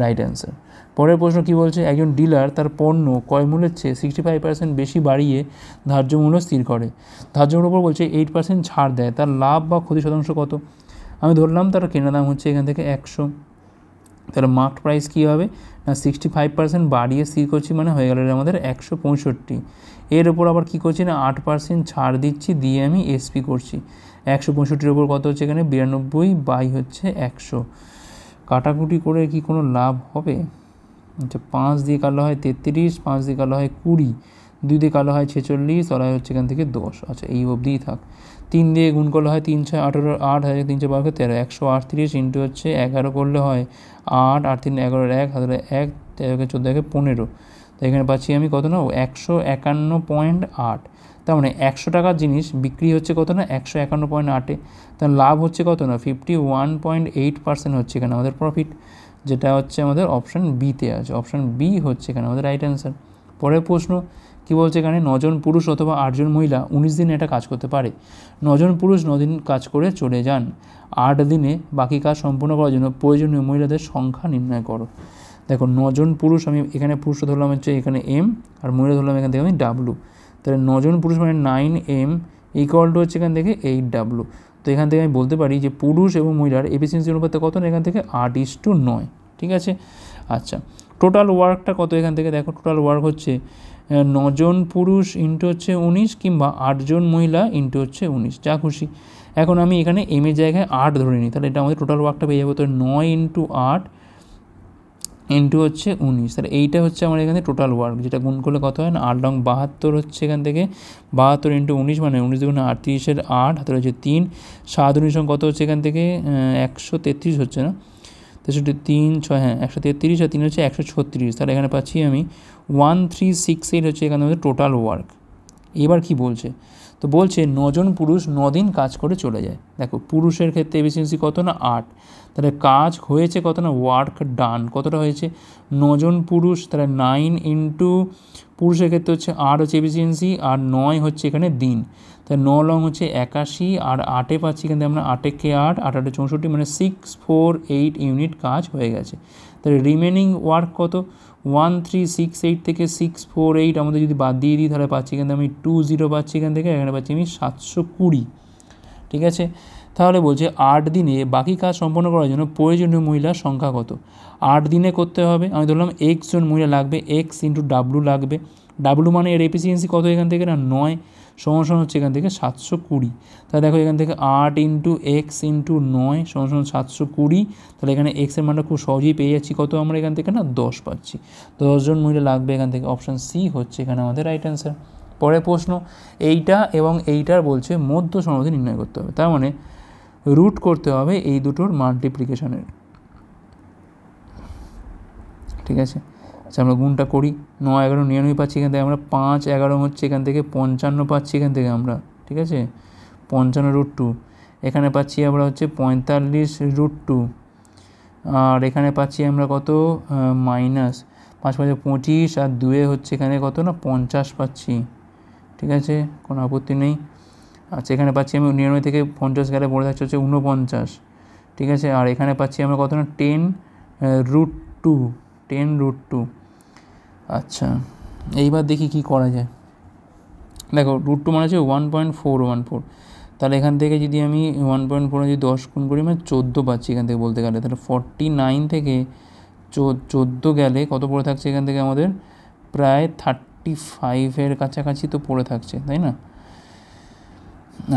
রাইট অ্যান্সার। পরের প্রশ্ন কী বলছে, একজন ডিলার তার পণ্য ক্রয় মূল্যের চেয়ে 65% বেশি বাড়িয়ে ধার্য মূল্য স্থির করে, ধার্য মূল্যের উপর বলছে 8% ছাড় দেয়, তার লাভ বা ক্ষতি শতাংশ কত, আমি ধরলাম তার কেনা দাম হচ্ছে এখান থেকে 100, তাহলে মার্কড প্রাইস কী হবে না 65% বাড়িয়ে স্থির করছি, মানে হয়ে গেল আমাদের 165, এর ওপর আবার কী করছি না 8% ছাড় দিচ্ছি, দিয়ে আমি এসপি করছি, 165-এর ওপর কত হচ্ছে এখানে 92 হচ্ছে 100, কাটাকুটি করে কি কোনো লাভ হবে, আচ্ছা 5 দিয়ে কালো হয় 33, 5 দিয়ে কালো হয় 20, 2 দিয়ে কালো হয় 46, আর হচ্ছে এখান থেকে 10, আচ্ছা এই অবধিই থাক, 3 দিয়ে গুণ করলে হয় 3 6 18, 8 হয় 3 4 13, 138 ইন্টু হচ্ছে 11 করলে হয় 8, 8 3 11, 1 হাতে 1, 13 14 15, তো এখানে পাচ্ছি আমি কত না 151.8, তার মানে 100 টাকার জিনিস বিক্রি হচ্ছে কত না 151.8, তার লাভ হচ্ছে কত না 51.8% হচ্ছে এখানে আমাদের প্রফিট, যেটা হচ্ছে আমাদের অপশান বিতে আছে, অপশান বি হচ্ছে এখানে আমাদের রাইট অ্যান্সার। পরের প্রশ্ন কী বলছে এখানে, 9 জন পুরুষ অথবা 8 জন মহিলা 19 দিন এটা কাজ করতে পারে, 9 জন পুরুষ 9 দিন কাজ করে চলে যান, 8 দিনে বাকি কাজ সম্পূর্ণ করার জন্য প্রয়োজনীয় মহিলাদের সংখ্যা নির্ণয় করো। দেখো 9 জন পুরুষ, আমি এখানে পুরুষ ধরলাম হচ্ছে এখানে এম, আর মহিলা ধরলাম এখান থেকে আমি ডাব্লু, তাহলে 9 জন পুরুষ মানে 9m = হচ্ছে এখান থেকে 8w, তো এখান থেকে আমি বলতে পারি যে পুরুষ এবং মহিলার এফিসিয়েন্সি অনুপাত কত না এখান থেকে 8:9, ঠিক আছে। আচ্ছা টোটাল ওয়ার্কটা কত এখান থেকে, দেখো টোটাল ওয়ার্ক হচ্ছে 9 জন পুরুষ ইন্টু হচ্ছে 19 কিংবা 8 জন মহিলা ইন্টু হচ্ছে 19, যা খুশি। এখন আমি এখানে এম এর জায়গায় 8 ধরে নিই, তাহলে এটা আমাদের টোটাল ওয়ার্কটা পেয়ে যাবো, তো 9 × 8 ইন্টু হচ্ছে 19, তাহলে এইটা হচ্ছে আমার এখানে টোটাল ওয়ার্ক, যেটা গুণ করলে কত হয় না 8 রং 72 হচ্ছে এখান থেকে, 72 × 19 মানে 19 × 38-এর 8 হাতে রয়েছে 3, 7 19 কত হচ্ছে এখান থেকে 133 হচ্ছে না, 63 3 6 হ্যাঁ 133, আর 3 হচ্ছে 136, তাহলে এখানে পাচ্ছি আমি 1368 হচ্ছে এখানে আমাদের টোটাল ওয়ার্ক। এবার কি বলছে, তো বলছে 9 জন পুরুষ 9 দিন কাজ করে চলে যায়, দেখো পুরুষের ক্ষেত্রে এফিসিয়েন্সি কত না 8, তাহলে কাজ হয়েছে কত না ওয়ার্ক ডান কতটা হয়েছে 9 জন পুরুষ, তাহলে 9 ইন্টু পুরুষের ক্ষেত্রে হচ্ছে 8 হচ্ছে এফিসিয়েন্সি, আর 9 হচ্ছে এখানে দিন, তাহলে 9 লং হচ্ছে 81, আর 8-এ পাচ্ছি এখান থেকে আমরা 8-এ 8, 8 8 64, মানে 648 ইউনিট কাজ হয়ে গেছে। তাহলে রিমেনিং ওয়ার্ক কত 1368 থেকে 648 আমাদের যদি বাদ দিয়ে দিই তাহলে পাচ্ছি এখানে আমি 20 পাচ্ছি এখান থেকে, এখানে পাচ্ছি আমি 720, ঠিক আছে। তাহলে বলছে 8 দিনে বাকি কাজ সম্পন্ন করার জন্য প্রয়োজনীয় মহিলার সংখ্যা কত, 8 দিনে করতে হবে, আমি ধরলাম x জন মহিলা লাগবে, x × w লাগবে, w মানে এর এফিসিয়েন্সি কত এখান থেকে না 9, সমান হচ্ছে এখান থেকে 720। তাহলে দেখো এখান থেকে 8 ইন্টু এক্স ইন্টু 9 সমান 720। তাহলে এখানে এক্সের মানটা খুব সহজেই পেয়ে যাচ্ছি, কত আমরা এখান থেকে না 10 পাচ্ছি। 10 জন মহিলা লাগবে এখান থেকে, অপশান সি হচ্ছে এখানে আমাদের রাইট অ্যান্সার। পরের প্রশ্ন, এইটা এবং এইটার বলছে মধ্য সমাধি নির্ণয় করতে হবে, তার মানে রুট করতে হবে এই দুটোর মাল্টিপ্লিকেশনের, ঠিক আছে। আচ্ছা আমরা গুণটা করি, 9 11 99 পাচ্ছি এখান থেকে আমরা, 5 11 হচ্ছে এখান থেকে 55 পাচ্ছি এখান থেকে আমরা, ঠিক আছে। 55√2 এখানে পাচ্ছি আমরা হচ্ছে 45√2, আর এখানে পাচ্ছি আমরা কত মাইনাস 5 5 25, আর 2 হচ্ছে এখানে কত না 50 পাচ্ছি, ঠিক আছে, কোনো আপত্তি নেই। আচ্ছা এখানে পাচ্ছি আমি 99 থেকে 50 গেলে পড়ে থাকছে হচ্ছে 49, ঠিক আছে। আর এখানে পাচ্ছি আমরা কত না 10√2। আচ্ছা এইবার দেখি কি করা যায়। দেখো √2 মানে হচ্ছে 1.414, তাহলে এখান থেকে যদি আমি 1.4 যদি 10 গুণ করি মানে 14 পাচ্ছি এখান থেকে বলতে গেলে। তাহলে 49 থেকে 14 গেলে কত পড়ে থাকছে এখান থেকে আমাদের, প্রায় 35-এর কাছাকাছি তো পড়ে থাকছে, তাই না।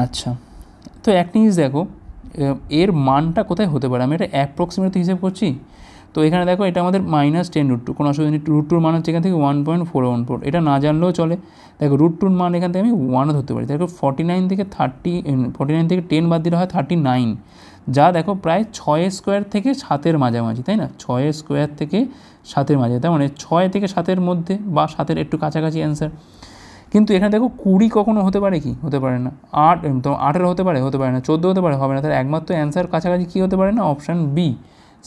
আচ্ছা তো এক জিনিস দেখো, এর মানটা কোথায় হতে পারে, আমি এটা অ্যাপ্রক্সিমেটলি হিসেব করছি। তো এখানে দেখো এটা আমাদের -10√2, কোনো অসুবিধা নেই। √2 মান হচ্ছে এখান থেকে 1.414, এটা না জানলেও চলে। দেখো √2 মান এখান থেকে আমি 1 ধরতে পারি। দেখো 49 থেকে 10 বাদ দিলে হয় 39, যা দেখো প্রায় 6 স্কোয়ার থেকে 7-এর মাঝামাঝি, তাই না। 6 স্কোয়ার থেকে 7-এর মাঝে, তার মানে 6 থেকে 7-এর মধ্যে বা 7-এর একটু কাছাকাছি অ্যান্সার। কিন্তু এখানে দেখো 20 কখনো হতে পারে কি, হতে পারে না। 8 তো 18 হতে পারে, হতে পারে না। 14 হতে পারে, হবে না। তাহলে একমাত্র অ্যান্সার কাছাকাছি কী হতে পারে না, অপশান বি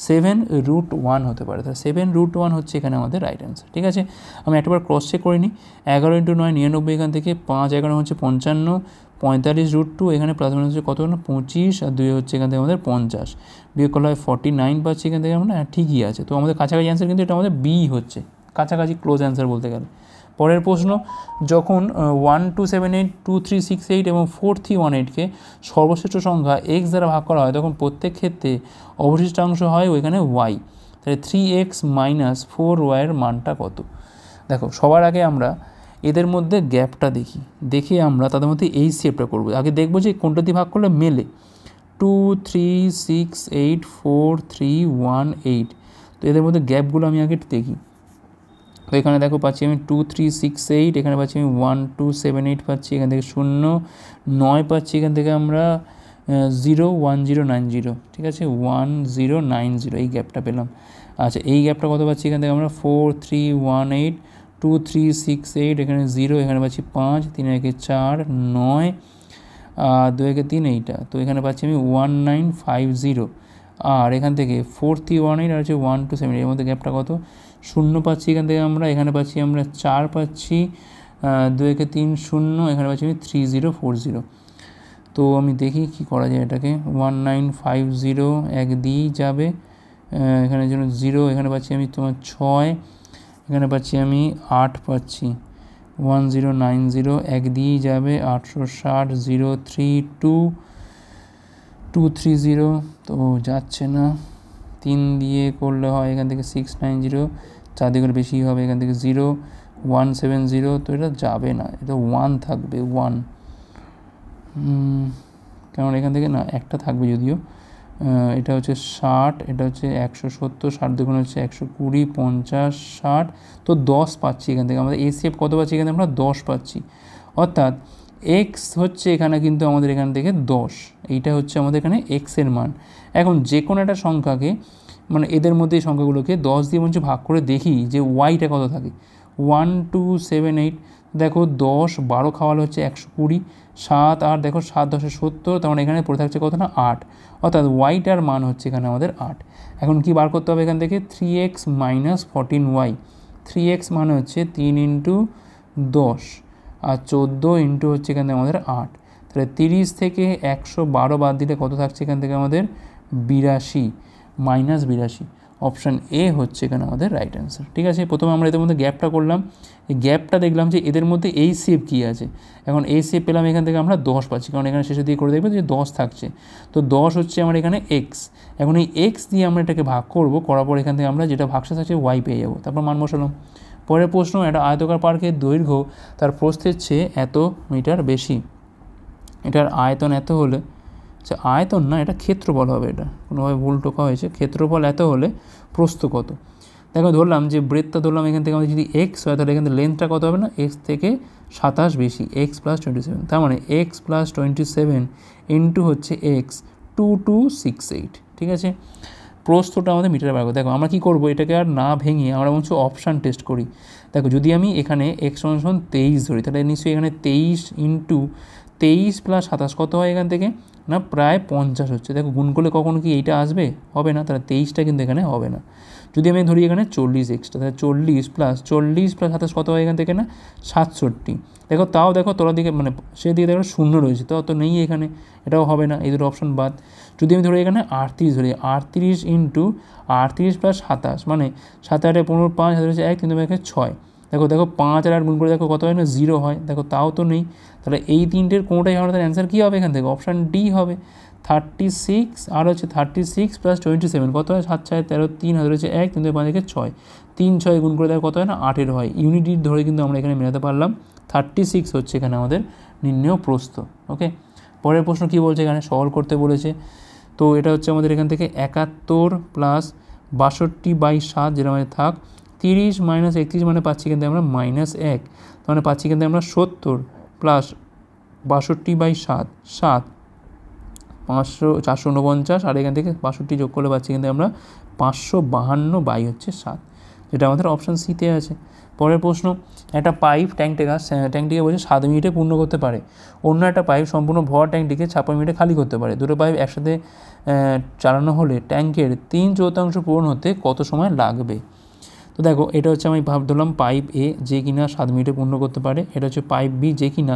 7√1 হতে পারে। তাহলে 7√1 হচ্ছে এখানে আমাদের রাইট অ্যান্সার, ঠিক আছে। আমি একবার ক্রস চেক করে নিই, 11 × 9 99 এখান থেকে, 5 11 হচ্ছে 55, 45√2 এখানে প্লাস মাইনাস হচ্ছে কত না 25, আর 2 হচ্ছে এখান থেকে আমাদের 50, বিয়োগ করলে হয় 49 পাচ্ছি এখান থেকে আমরা, ঠিকই আছে। তো আমাদের কাছাকাছি অ্যান্সার কিন্তু এটা আমাদের বি হচ্ছে, কাছাকাছি ক্লোজ অ্যান্সার বলতে গেলে। পরের প্রশ্ন, যখন 1 2 7 8 2 3 6 8 এবং 4 3 1 8কে সর্বশ্রেষ্ঠ সংখ্যা x দ্বারা ভাগ করা হয়, তখন প্রত্যেক ক্ষেত্রে অবশিষ্টাংশ হয় ওইখানে y। তাহলে 3x - 4y এর মানটা কত। দেখো সবার আগে আমরা এদের মধ্যে গ্যাপটা দেখে আমরা তাদের মধ্যে এই শেপটা করবো। আগে দেখবো যে কোনটা দিয়ে ভাগ করলে মেলে। 2 3 6 8 4 3 1 8, তো এদের মধ্যে গ্যাপগুলো আমি আগে দেখি। তো এখানে দেখো পাচ্ছি আমি 2 3 6 8, এখানে পাচ্ছি আমি 1 2 7 8 পাচ্ছি, এখান থেকে 0 9 পাচ্ছি, এখান থেকে আমরা 0 1 0 9 0, ঠিক আছে, 1 0 9 0 এই গ্যাপটা পেলাম। আচ্ছা এই গ্যাপটা কত পাচ্ছি এখান থেকে আমরা 4 3 1 8 2 3 6 8, এখানে 0, এখানে পাচ্ছি 5 3 1 4 9, 2 1 3 এইটা, তো এখানে পাচ্ছি আমি 1950, আর এখান থেকে 4 3 1 8 আর হচ্ছে 1 2 7 এর মধ্যে গ্যাপটা কত 0 পাচ্ছি এখান থেকে আমরা, এখানে পাচ্ছি আমরা 4 পাচ্ছি, 2 1 3 0, এখানে পাচ্ছি আমি 3040। তো আমি দেখি কি করা যায় এটাকে। 1950 এক দিয়েই যাবে, এখানে জন্য 0, এখানে পাচ্ছি আমি তোমার 6, এখানে পাচ্ছি আমি 8 পাচ্ছি, 1090 এক দিয়েই যাবে, 860 0 3 2 230, তো যাচ্ছে না। 3 দিয়ে করলে হয় এখান থেকে 690, 4 দিয়ে করলে বেশি হবে, এখান থেকে 0 170, তো এটা যাবে না, এটা 1 থাকবে 1, কারণ এখান থেকে না একটা থাকবে যদিও। এটা হচ্ছে 60, এটা হচ্ছে 170, 60 দুগুণ হচ্ছে 120, 50 60, তো 10 পাচ্ছি এখান থেকে। আমাদের এসিএফ কত পাচ্ছি এখানে আমরা 10 পাচ্ছি, অর্থাৎ এক্স হচ্ছে এখানে কিন্তু আমাদের এখান থেকে 10, এইটা হচ্ছে আমাদের এখানে এক্সের মান। এখন যে কোনো একটা সংখ্যাকে মানে এদের মধ্যে এই সংখ্যাগুলোকে 10 দিয়ে বলছে ভাগ করে দেখি যে ওয়াইটা কত থাকে। 1 2 7 8, দেখো 10 12 খাওয়ালে হচ্ছে 120, 7 8, দেখো 7 10 70, তার মানে এখানে পড়ে থাকছে কত না 8, অর্থাৎ ওয়াইটার মান হচ্ছে এখানে আমাদের 8। এখন কি বার করতে হবে এখান থেকে 3x - 14y, 3x মানে হচ্ছে 3 × 10, আর 14 ইন্টু হচ্ছে এখান থেকে আমাদের 8, তাহলে 30 থেকে 112 বাদ দিলে কত থাকছে এখান থেকে আমাদের 82, -82। অপশান এ হচ্ছে এখানে আমাদের রাইট অ্যান্সার, ঠিক আছে। প্রথমে আমরা এদের মধ্যে গ্যাপটা করলাম, এই গ্যাপটা দেখলাম যে এদের মধ্যে এই শেপ কী আছে। এখন এই শেপ পেলাম এখান থেকে আমরা 10 পাচ্ছি, কারণ এখানে শেষে দিয়ে করে দেখবে যে 10 থাকছে, তো 10 হচ্ছে আমার এখানে এক্স। এখন এই এক্স দিয়ে আমরা এটাকে ভাগ করব, করার পর এখান থেকে আমরা যেটা ভাগশেষ আছে ওয়াই পেয়ে যাবো, তারপর মান বসালাম পরের প্রশ্ন, একটা আয়তকার পার্কের দৈর্ঘ্য তার প্রস্থের চেয়ে এত মিটার বেশি। এটার আয়তন এত হলে, আচ্ছা আয়তন না, এটা ক্ষেত্রফল হবে, এটা কোনোভাবে ভুল টোকা হয়েছে, ক্ষেত্রফল এত হলে প্রস্থ কত। দেখো ধরলাম যে ব্রেথটা ধরলাম এখান থেকে আমাদের যদি এক্স হয়, তাহলে এখান থেকে লেন্থটা কত হবে না, এক্স থেকে 27 বেশি, এক্স প্লাস 27, তার মানে এক্স প্লাস 27 ইন্টু হচ্ছে এক্স 2268, ঠিক আছে। প্রস্থটা আমাদের মিটারে বার করো। দেখো আমরা কী করবো, এটাকে আর না ভেঙে আমরা বলছি অপশান টেস্ট করি। দেখো যদি আমি এখানে এক্স সমান 23 ধরি, তাহলে নিশ্চয়ই এখানে 23 ইন্টু 23 প্লাস 27 কত হয় এখান থেকে না, প্রায় 50 হচ্ছে। দেখো গুণ করলে কখনো কি এইটা আসবে, হবে না, তাহলে 23টা কিন্তু এখানে হবে না। যদি আমি ধরি এখানে 40 এক্সট্রা, তাহলে 40 প্লাস 27 কত হয় এখান থেকে না, 67। দেখো তাও দেখো তোলার দিকে মানে সেদিকে দেখো শূন্য রয়েছে, তো অত নেই এখানে, এটাও হবে না, এই দুটো অপশন বাদ। যদি আমি ধরি এখানে 38 ধরি, 38 ইন্টু 38 প্লাস 27 মানে 7 8 15 5 হাতে 1, কিন্তু এখানে 6। দেখো 5 আর 8 গুণ করে দেখো কত হয় না, 0 হয়। দেখো তাও তো নেই, তাহলে এই তিনটের কোনোটাই হবে, তার অ্যান্সার কী হবে এখান থেকে, অপশান ডি হবে। 36 আর হচ্ছে 36 প্লাস 27 কত হয়, 7 6 13 3 হাতে রয়েছে 1, কিন্তু 5 থেকে 6, 3 6 গুণ করে দেখো কত হয় না, 8 হয়। ইউনিটি ধরে কিন্তু আমরা এখানে মেলাতে পারলাম। 36 হচ্ছে এখানে আমাদের নির্ণেয় প্রস্থ। ওকে, পরের প্রশ্ন কী বলছে, এখানে সলভ করতে বলেছে। তো এটা হচ্ছে আমাদের এখান থেকে 71 প্লাস 62/7, যেটা আমাদের থাক 30 মাইনাস 31 মানে পাচ্ছি কিন্তু আমরা -1, মানে পাচ্ছি কিন্তু আমরা 70 প্লাস 62/7 7 500 449, আর এখান থেকে 62 যোগ করলে পাচ্ছি কিন্তু আমরা 552 হচ্ছে 7, যেটা আমাদের অপশান সিতে আছে। পরের প্রশ্ন, একটা পাইপ ট্যাঙ্কটিকে বলছে 7 মিনিটে পূর্ণ করতে পারে, অন্য একটা পাইপ সম্পূর্ণ ভর ট্যাঙ্কটিকে 56 মিনিটে খালি করতে পারে। দুটো পাইপ একসাথে চালানো হলে ট্যাঙ্কের 3/4 পূরণ হতে কত সময় লাগবে। তো দেখো এটা হচ্ছে আমি ধরলাম পাইপ এ, যে কিনা 7 মিনিটে পূর্ণ করতে পারে, এটা হচ্ছে পাইপ বি, যে কিনা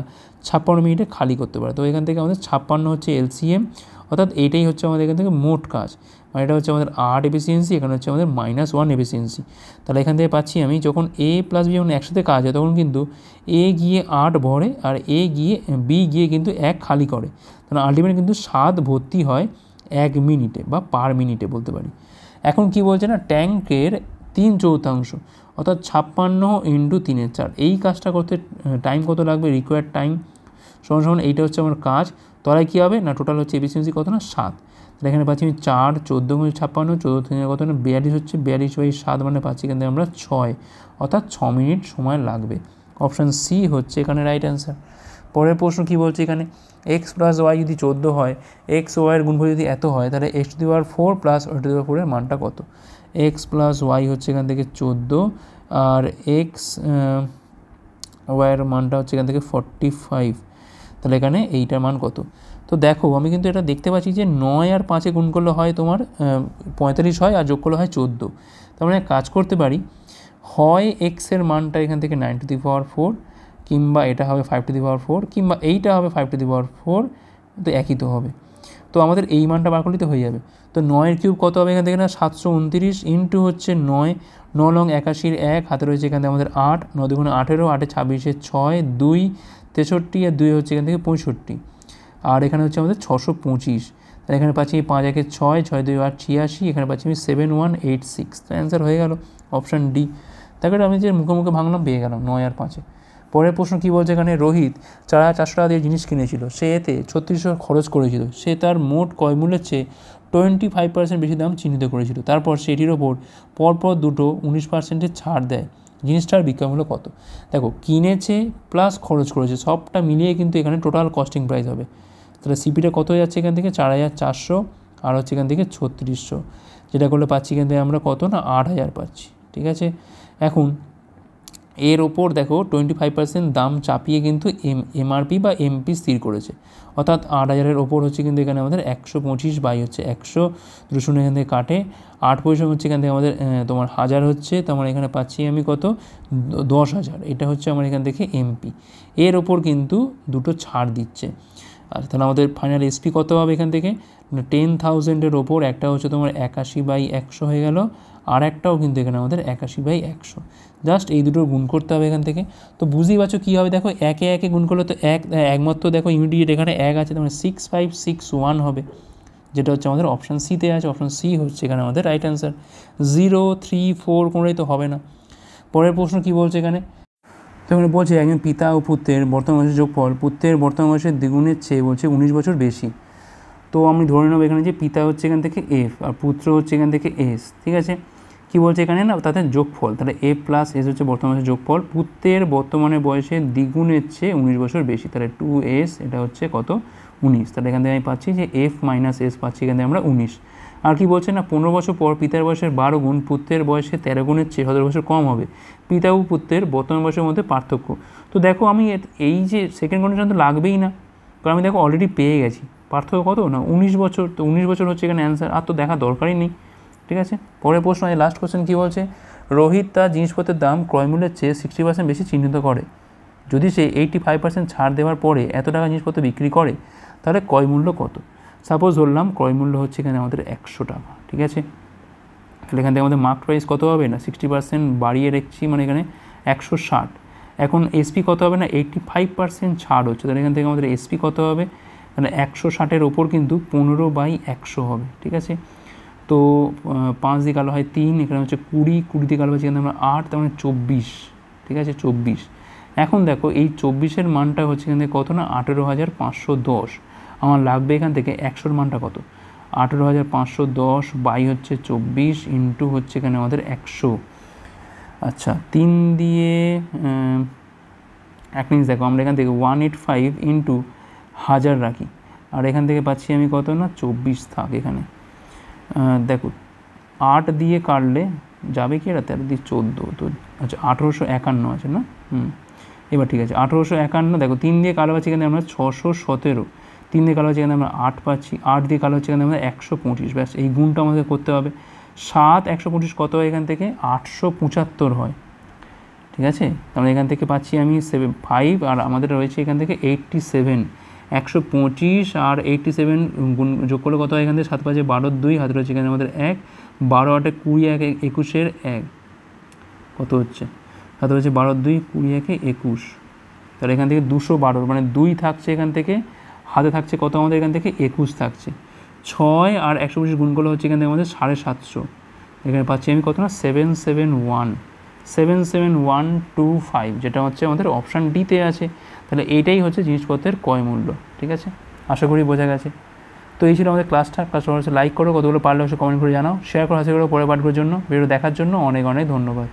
56 মিনিটে খালি করতে পারে। তো এখান থেকে আমাদের 56 হচ্ছে এলসিএম, অর্থাৎ এইটাই হচ্ছে আমাদের এখান থেকে মোট কাজ, মানে এটা হচ্ছে আমাদের 8 এফিসিয়েন্সি, এখানে হচ্ছে আমাদের -1 এফিসিয়েন্সি। তাহলে এখান থেকে পাচ্ছি আমি, যখন এ প্লাস বি যখন একসাথে কাজ হয়, তখন কিন্তু এ গিয়ে 8 ভরে আর বি গিয়ে কিন্তু 1 খালি করে, তাহলে আলটিমেট কিন্তু 7 ভর্তি হয় 1 মিনিটে বা পার মিনিটে বলতে পারি। এখন কি বলছে না, ট্যাঙ্কের 3/4 অর্থাৎ 56 ইন্টু 3/4, এই কাজটা করতে টাইম কত লাগবে, রিকোয়ার্ড টাইম সমান এইটা হচ্ছে আমার কাজ, তলায় কী হবে না, টোটাল হচ্ছে এফিসিয়েন্সি কত না 7। তাহলে এখানে পাচ্ছি আমি 4 14 × 56, 14 কত না 42 হচ্ছে, 42/7 মানে পাচ্ছি কিন্তু আমরা 6, অর্থাৎ 6 মিনিট সময় লাগবে। অপশান সি হচ্ছে এখানে রাইট অ্যান্সার। পরের প্রশ্ন কী বলছে এখানে, এক্স প্লাস ওয়াই যদি 14 হয়, এক্স ওয়াইয়ের গুণফল যদি এত হয়, তাহলে x⁴ প্লাস y⁴ এর মানটা কত। এক্স প্লাস ওয়াই হচ্ছে এখান থেকে 14, আর এক্স ওয়াইয়ের মানটা হচ্ছে এখান থেকে 45, তাহলে এখানে এইটার মান কত। তো দেখো আমি কিন্তু এটা দেখতে পাচ্ছি যে 9 আর 5 গুণ করলে হয় তোমার 45 হয়, আর যোগ করলে হয় 14। তার মানে কাজ করতে পারি, হয় এক্সের মানটা এখান থেকে 9⁴, কিংবা এটা হবে 5⁴, কিংবা এইটা হবে 5⁴, তো একই তো হবে। তো আমাদের এই মানটা বার করলেই তো হয়ে যাবে। তো 9 কিউব কত হবে এখান থেকে না, 729 ইন্টু হচ্ছে 9, 9 লং 81, 1 হাতে রয়েছে এখান থেকে আমাদের 8, 9 2 18, 8 26, 6 2 63, আর 2 হচ্ছে এখান থেকে 65, আর এখানে হচ্ছে আমাদের 625। তাহলে এখানে পাচ্ছি 5 1 6, 6 2 8 86, এখানে পাচ্ছি আমি 7186, তো অ্যান্সার হয়ে গেল অপশান ডি। তারপরে আমি যে মুখে মুখে ভাঙলাম পেয়ে গেলাম 9 আর 5। পরের প্রশ্ন কী বলছে এখানে, রোহিত 4400 টাকা দিয়ে জিনিস কিনেছিল, সে এতে 3600 খরচ করেছিল, সে তার মোট ক্রয় মূল্যের চেয়ে 25% বেশি দাম চিহ্নিত করেছিল, তারপর সেটির ওপর পরপর দুটো 19% ছাড় দেয়, জিনিসটার বিক্রয় মূল্য কত। দেখো কিনেছে প্লাস খরচ করেছে, সবটা মিলিয়ে কিন্তু এখানে টোটাল কস্টিং প্রাইস হবে। তাহলে সিপিটা কত হয়ে যাচ্ছে এখান থেকে 4400, আর হচ্ছে এখান থেকে 3600, যেটা করলে পাচ্ছি এখান থেকে আমরা কত না 8000 পাচ্ছি, ঠিক আছে। এখন এর ওপর দেখো 25% দাম চাপিয়ে কিন্তু এমআরপি বা এমপি স্থির করেছে, অর্থাৎ 8000-এর ওপর হচ্ছে কিন্তু এখানে আমাদের 125 বাই হচ্ছে 100, 2 এখান থেকে কাটে 8 পয়সা হচ্ছে এখান থেকে আমাদের তোমার 1000 হচ্ছে, তোমার এখানে পাচ্ছি আমি কত 10,000, এটা হচ্ছে আমার এখান থেকে এমপি। এর ওপর কিন্তু দুটো ছাড় দিচ্ছে, আর তাহলে আমাদের ফাইনাল এসপি কত হবে এখান থেকে 10,000-এর ওপর একটা হচ্ছে তোমার 81/100 হয়ে গেল, আর একটাও কিন্তু এখানে আমাদের 81/100, জাস্ট এই দুটোর গুণ করতে হবে এখান থেকে। তো বুঝতেই পারছো কী হবে, দেখো একে একে গুণ করলে তো একমাত্র দেখো ইমিডিয়েট এখানে 1 আছে, তার মানে 6561 হবে, যেটা হচ্ছে আমাদের অপশান সিতে আছে। অপশান সি হচ্ছে এখানে আমাদের রাইট অ্যান্সার। 0 3 4 কোনোটাই তো হবে না। পরের প্রশ্ন কী বলছে এখানে, তো এখানে বলছে একজন পিতা ও পুত্রের বর্তমান বয়সের যোগফল পুত্রের বর্তমান বয়সের দ্বিগুণের চেয়ে বলছে 19 বছর বেশি। তো আমি ধরে নেবো এখানে যে পিতা হচ্ছে এখান থেকে এফ আর পুত্র হচ্ছে এখান থেকে এস, ঠিক আছে। কী বলছে এখানে না, তাদের যোগফল, তাহলে এ প্লাস এস হচ্ছে বর্তমান বয়সের যোগফল পুত্রের বর্তমানে বয়সের দ্বিগুণের চেয়ে 19 বছর বেশি, তাহলে 2s এটা হচ্ছে কত 19, তাহলে এখান থেকে আমি পাচ্ছি যে এফ মাইনাস এস পাচ্ছি এখান থেকে আমরা 19। আর কি বলছে না, 15 বছর পর পিতার বয়সের 12 গুণ পুত্রের বয়সে 13 গুণের চেয়ে 17 বছর কম হবে, পিতা ও পুত্রের বর্তমান বয়সের মধ্যে পার্থক্য। তো দেখো আমি এই যে সেকেন্ড কন্ডিশন তো লাগবেই না, কারণ আমি দেখো অলরেডি পেয়ে গেছি পার্থক্য কত না 19 বছর, তো 19 বছর হচ্ছে এখানে অ্যান্সার, আর তো দেখা দরকারই নেই, ঠিক আছে। পরের প্রশ্ন এই লাস্ট কোশ্চেন কী বলছে, রোহিত তার জিনিসপত্রের দাম ক্রয়মূল্যের চেয়ে 60% বেশি চিহ্নিত করে, যদি সে 85% ছাড় দেওয়ার পরে এত টাকা জিনিসপত্র বিক্রি করে তাহলে ক্রয় মূল্য কত। সাপোজ ধরলাম ক্রয় মূল্য হচ্ছে এখানে আমাদের 100 টাকা, ঠিক আছে। তাহলে এখান থেকে আমাদের মার্ক প্রাইস কত হবে না 60% বাড়িয়ে রেখেছি, মানে এখানে 160। এখন এসপি কত হবে না 85% ছাড় হচ্ছে, তাহলে এখান থেকে আমাদের এসপি কত হবে, তাহলে 160-এর ওপর কিন্তু 15/100 হবে, ঠিক আছে। তো 5 দিয়ে কালো হয় 3, এখানে হচ্ছে 20 দিয়ে কালো হচ্ছে এখানে আমরা 8, তার মানে 24, ঠিক আছে 24। এখন দেখো এই 24-এর মানটা হচ্ছে এখান থেকে কত না 18,510, আমার লাগবে এখান থেকে 100-র মানটা কত, 18,510 বাই হচ্ছে 24 ইন্টু হচ্ছে এখানে আমাদের 100। আচ্ছা 3 দিয়ে 1 মিনিট, দেখো আমরা এখান থেকে 185 ইন্টু 1000 রাখি, আর এখান থেকে পাচ্ছি আমি কত না 24 থাক এখানে। দেখো 8 দিয়ে কাটলে যাবে কি, এটা 13 দিয়ে 14, তো আচ্ছা 1851 আছে না, এবার ঠিক আছে 1851। দেখো 3 দিয়ে কালো পাচ্ছি এখানে আমরা 617, 3 দিয়ে কালো হচ্ছে এখানে আমরা 8 পাচ্ছি, 8 দিয়ে কালো হচ্ছে এখানে আমরা 125, ব্যাস এই গুণটা আমাদের করতে হবে। 7 125 কত হয় এখান থেকে 875 হয়, ঠিক আছে। তাহলে এখান থেকে পাচ্ছি আমি 5, আর আমাদের রয়েছে এখান থেকে 87, 125 আর 87 গুণ যোগ করলে কত হয় এখান থেকে 7 5 12 2, হাতে রয়েছে এখানে আমাদের 1, 12 8 20 1 21-এর 1 কত হচ্ছে, হাতে রয়েছে 12 2 20 1 21, তাহলে এখান থেকে 212, মানে 2 থাকছে এখান থেকে, হাতে থাকছে কত আমাদের এখান থেকে 21 থাকছে, 6 আর 125 গুণ করলে হচ্ছে এখান থেকে আমাদের 750, এখানে পাচ্ছি আমি কত না 77125, যেটা হচ্ছে আমাদের অপশান ডিতে আছে। তাহলে এইটাই হচ্ছে জিনিসপত্রের ক্রয় মূল্য, ঠিক আছে। আশা করি বোঝা গেছে। তো এই ছিল আমাদের ক্লাসটা হচ্ছে লাইক করো, কতগুলো পারলে অবশ্যই কমেন্ট করে জানাও, শেয়ার করো, আশা করো পরের পাঠগুলোর জন্য। ভিডিও দেখার জন্য অনেক অনেক ধন্যবাদ।